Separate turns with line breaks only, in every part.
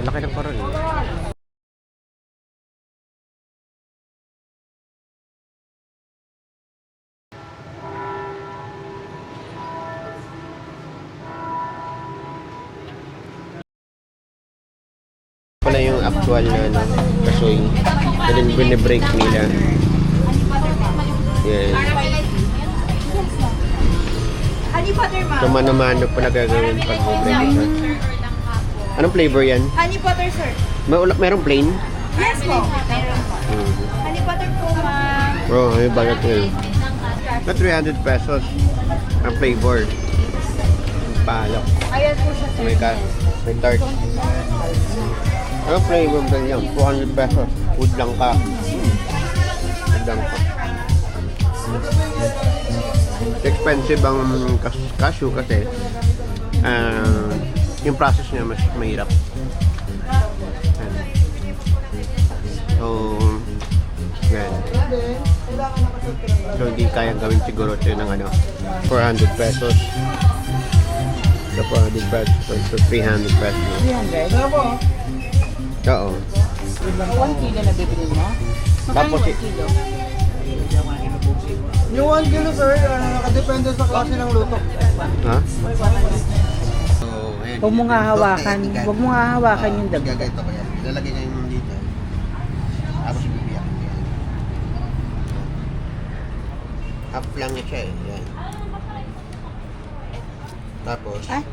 Laki ng parol eh. Wala yung actual na ano, kasoy. Na din binibreak nila. Yan.
Honey butter, ma'am.
So mano-mano pala gagawin pag break ito. Anong flavor yan?
Honey butter, sir.
Merong plain?
Yes po. Meron po. Honey butter po, ma'am.
Bro, may bagat yun. Na 300 pesos ang flavor. Ang palok.
Ayan po siya, sir.
May tart. Anong flavor ba yan? 200 pesos. Food lang ka. Food lang ka. Expensive ang cashew kasi yung process niya mas mahirap. So, yan. So, hindi kayang gawin siguro ito ng ano, 400 pesos. So, 400 pesos to 300 pesos.
300?
Oo.
1 kilo na bibili mo?
Tapos,
1 kilo?
Yung 1 kilo, sir, nakadepende sa klase ng luto.
ha?
Huwag mo nga hawakan. Huwag mo nga hawakan yung dagdag.
Gagayto ko yan. Ilalagay niya yung dito. Tapos bibiyak. Yan. Half lang niya siya eh. Yan. Tapos,
Ay,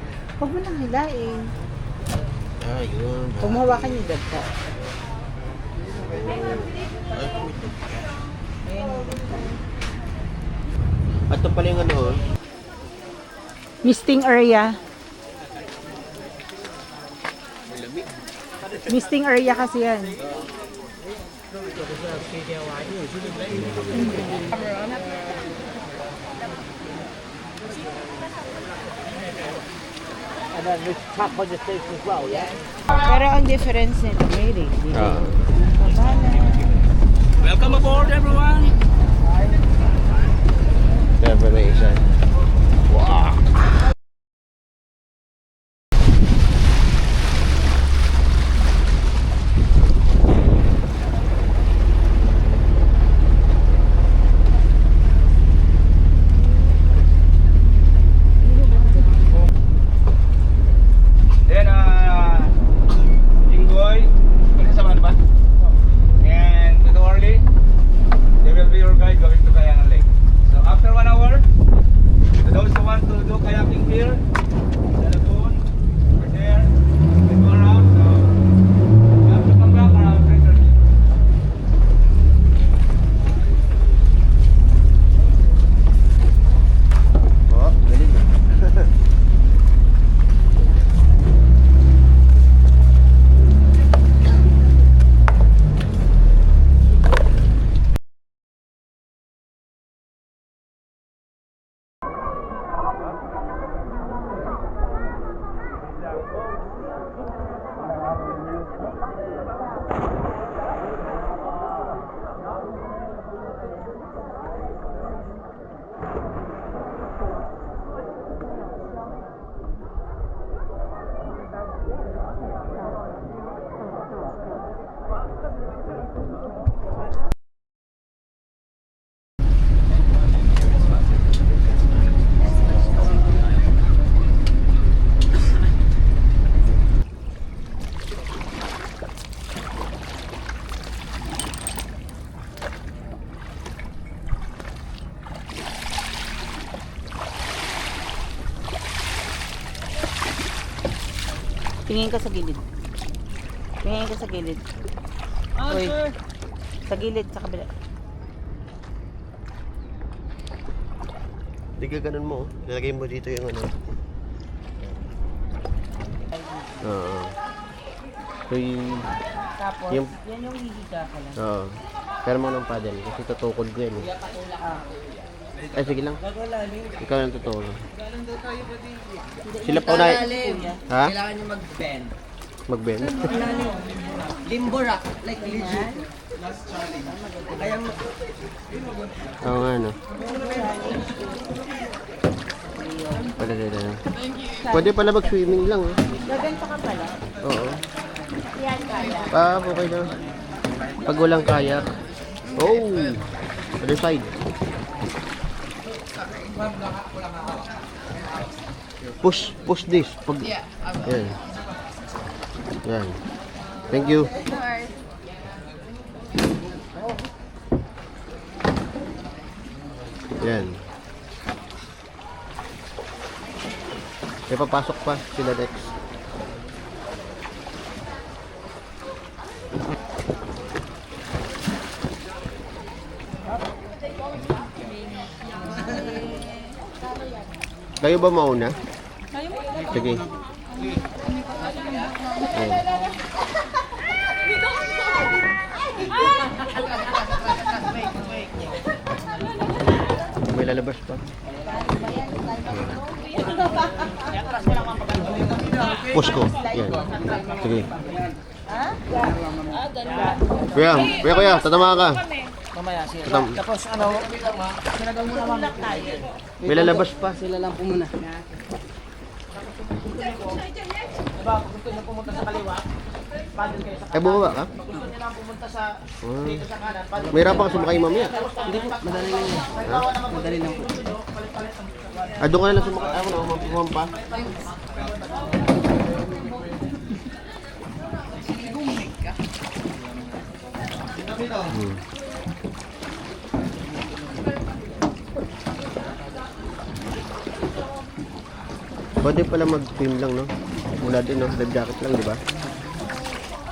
huwag mo nang hilain.
ayun.
Huwag mo hawakan yung dagdag.
Ay, ito.
Ayan yung dagdag.
At ito pala yung ano,
Misting area. Misting area kasi yan. Pero ang difference nito, may reading.
Welcome aboard, everyone.
Revelation. Wow.
Then, Jinggoy, kasama na ba? And Tito Orly, they will be your guide going to Kayangan Lake. So after 1 hour, to those who want to do kayaking here, the lagoon, over there, we go around. So you have to come back around 3:30.
Oh, galing ah.
Tingin ka sa gilid. Tingin ka sa gilid. Uy. Sa gilid, sa kabila.
Hindi ka ganun mo. Lalagay mo dito yung ano. Oo. So
Tapos,
Yung-
yan yung hihiga ka lang.
Oo. Pero mo ng paddle kasi tutukod ko yan eh. Ay, sige lang. Ikaw ang tutulong. Sila po na... Ha?
Kailangan nyo mag-bend.
Mag-bend?
Limbo rock, like legit. Kaya
Oo nga, no? Pala nila. Pwede pala mag-swimming lang. Oh.
Gaganto ka pala.
Oo.
Yan, kaya.
Okay na. Pag walang kayak. Oh! Other side. Push this. Pag... Yan. Yan. Thank you. Yan. May papasok pa sila Dex. Kayo ba mauna? Sige. Ayan. May lalabas pa. Push ko. Yan. Sige. Kuya, tatama ka.
Mamaya siya.
Tatam.
Tapos ano, sinagal mo naman.
May lalabas pa.
Sila lang po muna. Diba, gusto niyo pumunta sa kaliwa, paddle kayo sa
Ay, bumaba ka?
gusto niyo lang pumunta sa dito sa kanan, paddle.
May pa ka sumakay mamaya.
Hindi po, madali lang yan. Madali lang po.
Doon ka na lang sumakay. Ako na, umampa. Pwede pala mag-swim lang, no? Mula din, no? Life jacket lang, di ba?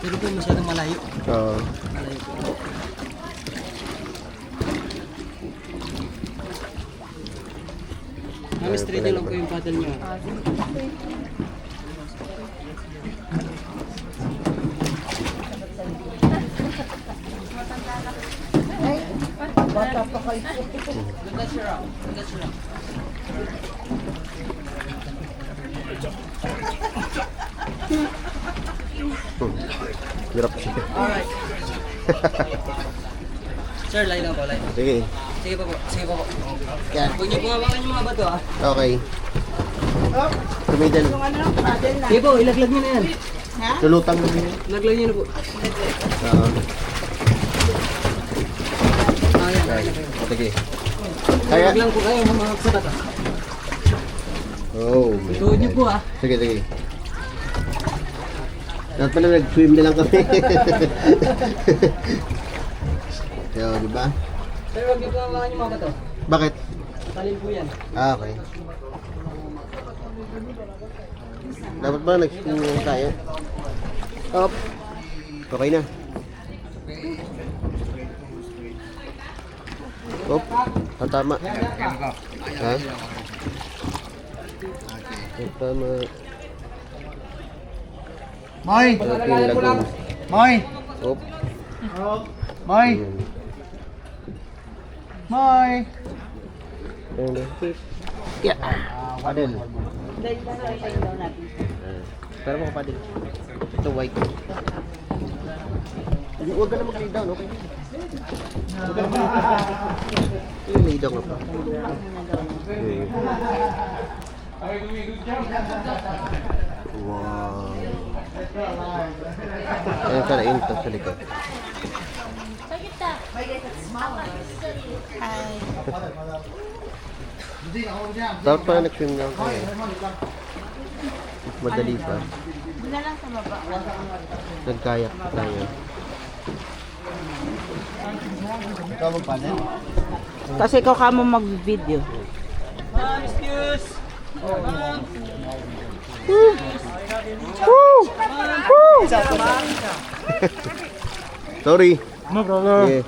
Pero po masyadong malayo.
Oo.
Malayo po. Mami, straight lang po yung paddle niyo. Bata pa kayo. Ganda siya. Ganda siya.
Hirap siya.
Alright. Sir, line lang po, line.
Sige.
Sige pa po, sige pa po. Yan. Huwag niyo bumabakan yung mga bato ah.
Okay. Tumidan.
Sige po, ilaglag niyo na yan.
Lulutang mo din.
Ilaglag niyo na po.
Oo.
Ah, yan.
Okay. Sige. Kaya.
Ilaglag lang po kayo mga sa bato.
Oh, my
Tuhod niyo
God.
po ah.
Sige, sige. Dapat pala nag-swim na lang kami. Yo, di ba?
Sir, huwag niyo bumabakan yung mga bato.
Bakit?
Talin po yan.
Okay. Dapat ba nag-swim na tayo? Up. Okay na. Up. Ang tama. Ha? Ang tama.
Moy!
Ating lagoon.
Moy!
Up.
Moy!
Ayan.
Moy!
Yeah. Padel.
Dahil ba sa tayo daw natin?
Pero mo padel. Ito white. Huwag ka na mag-lay down, okay? Huwag ka na mag-lay down. Lay down ka pa. Okay. Wow. Ayan sana inta sa likod. Dapat pala nag-swim lang kayo. Madali pa.
Doon na lang sa baba.
Nagkayak tayo.
Ikaw magpanel?
Kasi ikaw ka mo mag-video.
Excuse!
Sorry.
No problem.
Yeah.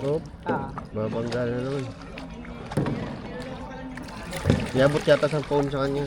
Oh, babangga na naman. Iabot yata sa phone sa kanya.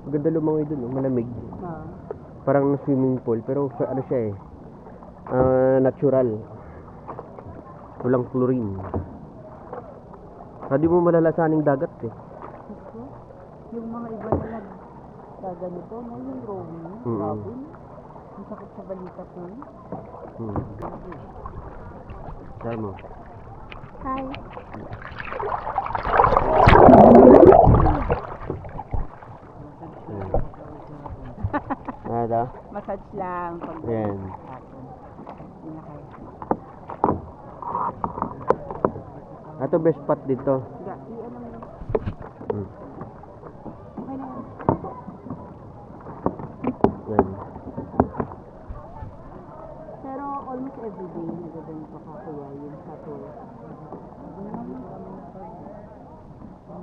Maganda lumangoy dun, oh. Malamig.
Ah.
Parang swimming pool, pero ano siya eh. Natural. Walang chlorine. Hindi mo malalasaning dagat eh.
Ito, yung mga iba na nagkaganito, no? Yung rowing,
Mm.
robin. Ang sakit sa balikat nun.
Saan mo?
Hi.
Nada?
Massage lang. Pag
Yan.
hapon. Hindi na kaya.
Ito best spot dito.
Ga, i-ano mo lang.
Hmm.
Okay na yan.
Yan.
Pero almost every day, nagaganito ka kuya yung sa tour.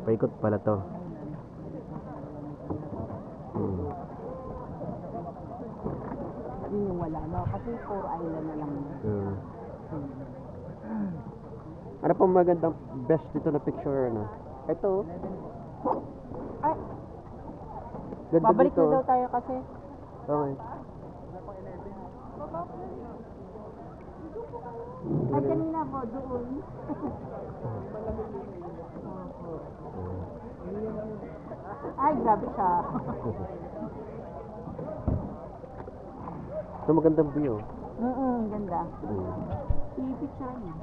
Paikot pala to.
Yun yung wala, no? Kasi 4 island na lang.
Ano pa magandang best dito na picture ano? Ito.
Ay,
Ganda
babalik
dito.
na daw tayo kasi.
Okay.
Ay, kanina po, doon. Ay, grabe siya.
Ito magandang view.
Ganda.
Hmm.
I-picture niya.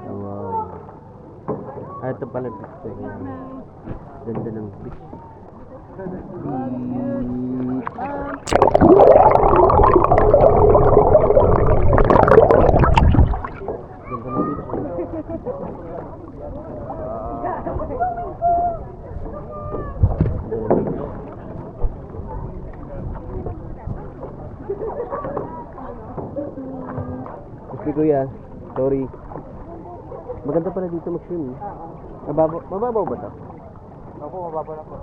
Wow. Ito pala yung picture. Ganda ng beach. Ganda ng beach. Kasi kuya, sorry. Maganda pala dito mag-swim. Mababaw ba ito?
Opo, mababa na po.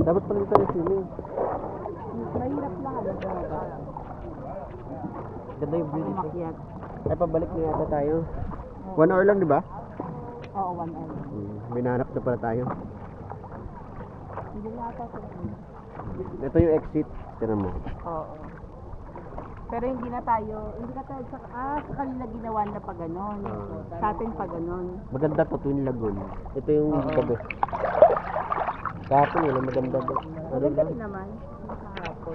Dapat pala dito nag-swimming.
Mahirap lang, ano ba?
Ganda yung view dito.
Umakyat.
Ay, pabalik na yata tayo. 1 hour lang, di ba?
Oo, 1 hour.
Binanap na pala tayo.
Hindi na ata sa
Ito yung exit. Tinan mo.
Oo. Pero hindi na tayo sa kanila ginawa na pa ganon. Sa atin pa ganon.
Maganda to, Twin Lagoon. Ito yung gabi. Kahapon yun, ang maganda doon. Ano
Maganda
lang?
rin naman. Kahapon.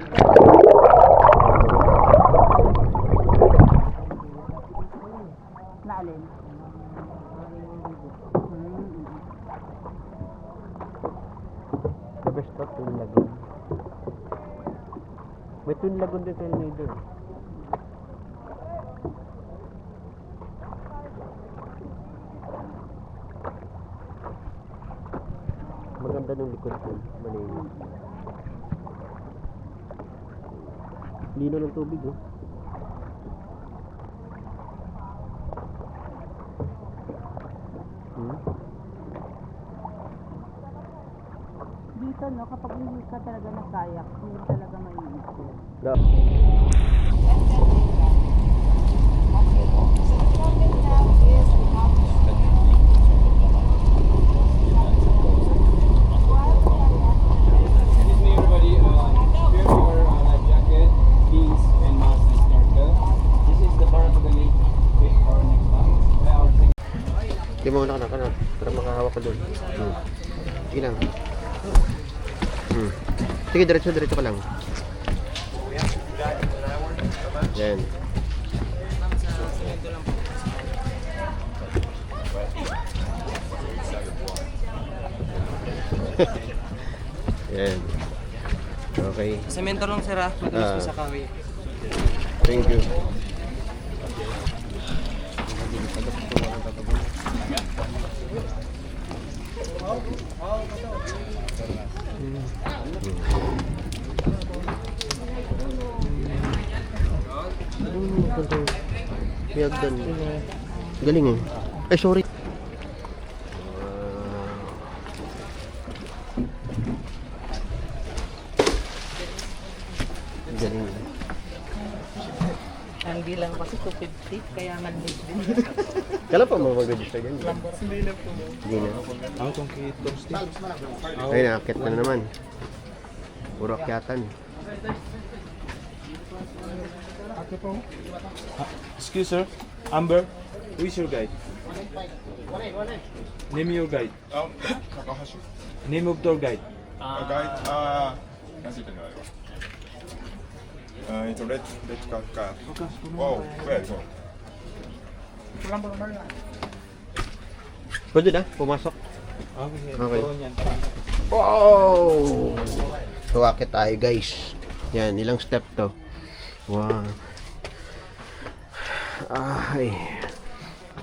Naalin?
The best spot, Twin Lagoon. May Twin Lagoon din sa Nido. Maganda nung likod ko. Malinis. Lino ng tubig, oh.
Dito, no, kapag hindi ka talaga nag-kayak, hindi talaga maiisip.
Go.
Excuse me, everybody. Wear your life jacket, skis, and mask and snorkel. This is the part of the lake. Wait for our next stop. By our thing.
Hindi mo na ka. Para makahawak ka doon. Sige lang. Sige, diretso ka lang. Yan. Yan. Okay.
Semento lang sir ah, matamis ko sa kawi.
Thank you. Piyagdan. Galing eh. Ay, sorry. Galing.
Ang bilang kasi 250, kaya nag-late din.
Kailan pa mo mag-register yan?
Hindi na po.
Hindi na.
Ang kongkito.
Ay, nakakit ka na naman. Puro akyatan.
Excuse sir, Amber, who is your guide? Name your guide.
Takahashi.
Name of tour guide.
Guide, なんて言ってんのあれは。レッカーか。Wow, where go?
Pwede na, pumasok.
Okay.
Okay.
Yan.
Wow! So, akit tayo guys. Yan, ilang step to? Wow. Ay.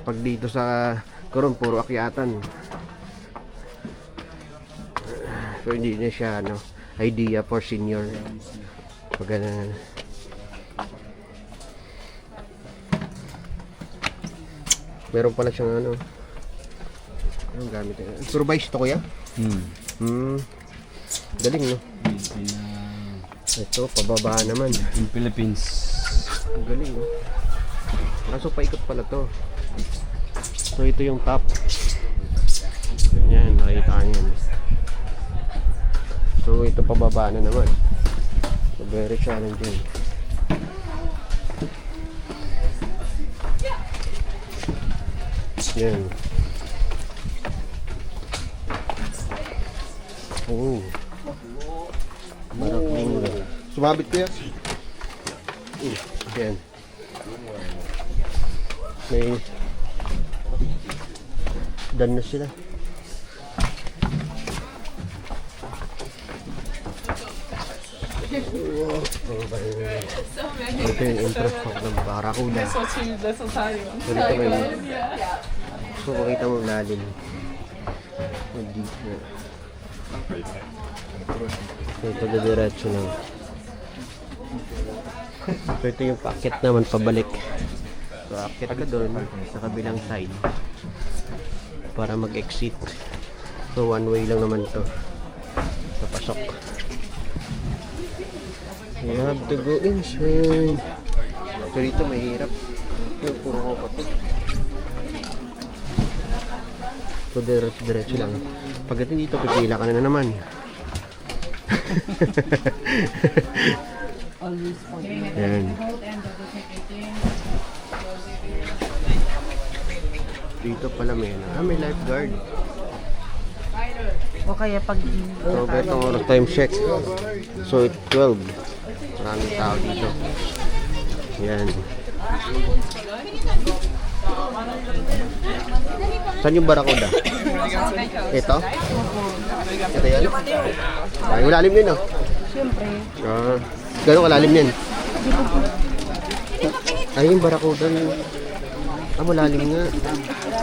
Pag dito sa Coron, puro akyatan. So, hindi na siya, ano, idea for senior. Pag ganun. Meron pala siyang, ano, anong gamit? Supervise to, kuya? Galing, no? Ito, pababa naman.
In Philippines.
Galing, no? Kaso paikot pala to. So, ito yung top. Yan, nakita nyo yan. So, ito pababa na naman. So, very challenging. Yan. Oh. Barakura. Sumabit ko yan. Yan. May done na sila. Ito yung interest ko ng Barakuda. So, makita mo lalim. Deep na. So, ito diretso lang. So, ito yung packet naman pabalik. So, akit ka doon sa kabilang side para mag-exit. So, one way lang naman to sa pasok. You have to go inside. So, dito mahirap. Yung puro ko pa to. So, diretso lang. Pagdating dito, pipila ka na naman. Yan. Dito pala may lifeguard.
O kaya pag...
So, itong oras time check. So, it's 12. Maraming tao dito. Yan. Saan yung Barakuda? Ito? Ito yan? Ay, malalim din, oh.
Siyempre.
Gano'ng kalalim yan? Ay, yung Barakuda. Malalim nga.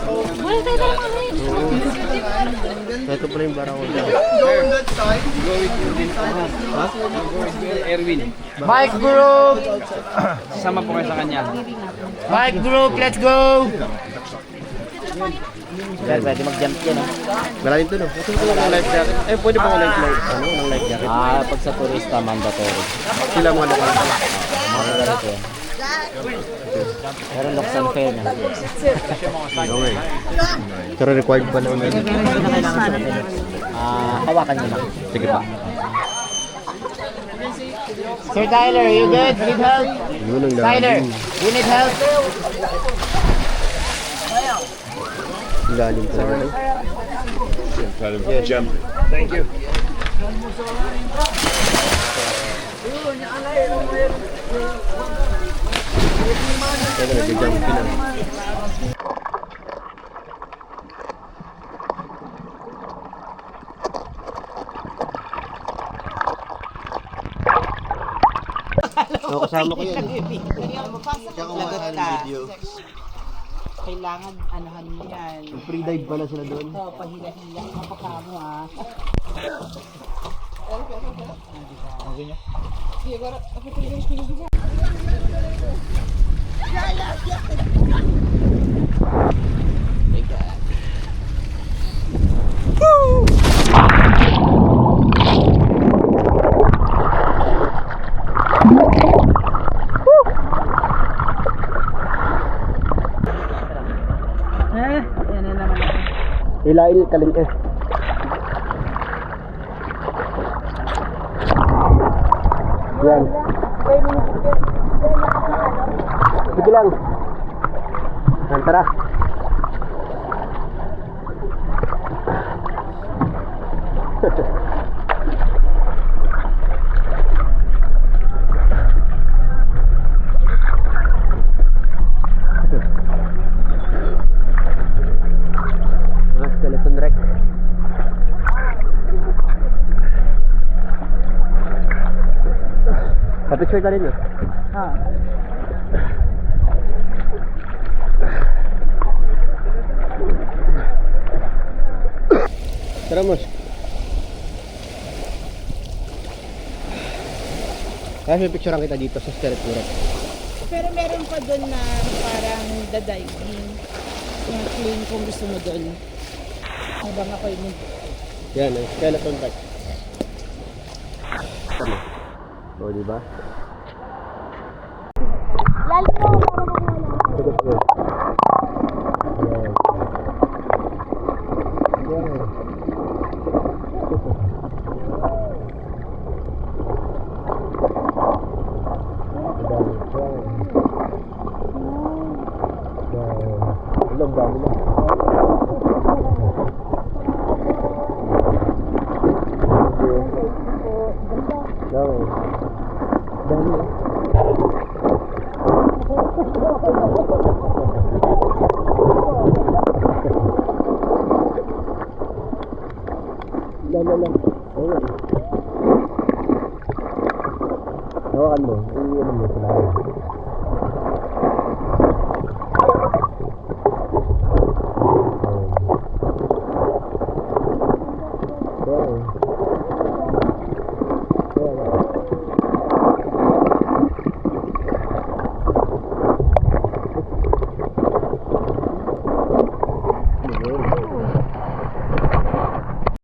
Oo. Ito pala yung Barakuda. Ha?
Erwin.
Bike group!
Sama po kayo sa kanya.
Bike group, let's go!
Pwede mag-jump yan, ha?
Malalim to, no? Ito yung life jacket. Eh, pwede pa life jacket?
Pag sa turista, mandatory.
Sila mga lokal pala.
Mga ganito yan. Pero Locsan Fair na.
Okay. Pero required pa naman.
Hawakan nyo lang.
Sige pa.
Sir Tyler, you good? Need help?
Yun ang
Tyler,
lalim.
you need help?
Lalim talaga. No?
Jump.
Thank you.
Kaya nag-jump na. So, kasama ko yan. Kaya kumakas ng video.
Kailangan anuhan mo yan.
Free dive pala sila doon.
Oo, pahila-hila. Kapaka mo, ha?
Kail kalin eh. Yan. Sige lang. Yan, tara. Mga skeleton wreck. Pa-picture ka rin,
Ha.
Tara, Mos. Kaya may picturean kita dito sa skeleton wreck.
Pero meron pa doon na parang dadiving. Yung clean kung gusto mo doon. Habang ako'y
Yan, ang skeleton wreck. Tama. O, diba?
Lalo mo,
Sagot mo. Yan. Yan. Ang dami na. Dami. Dami na. Lang. Ayan. Hawakan mo. Iiwan mo sila. Ayan.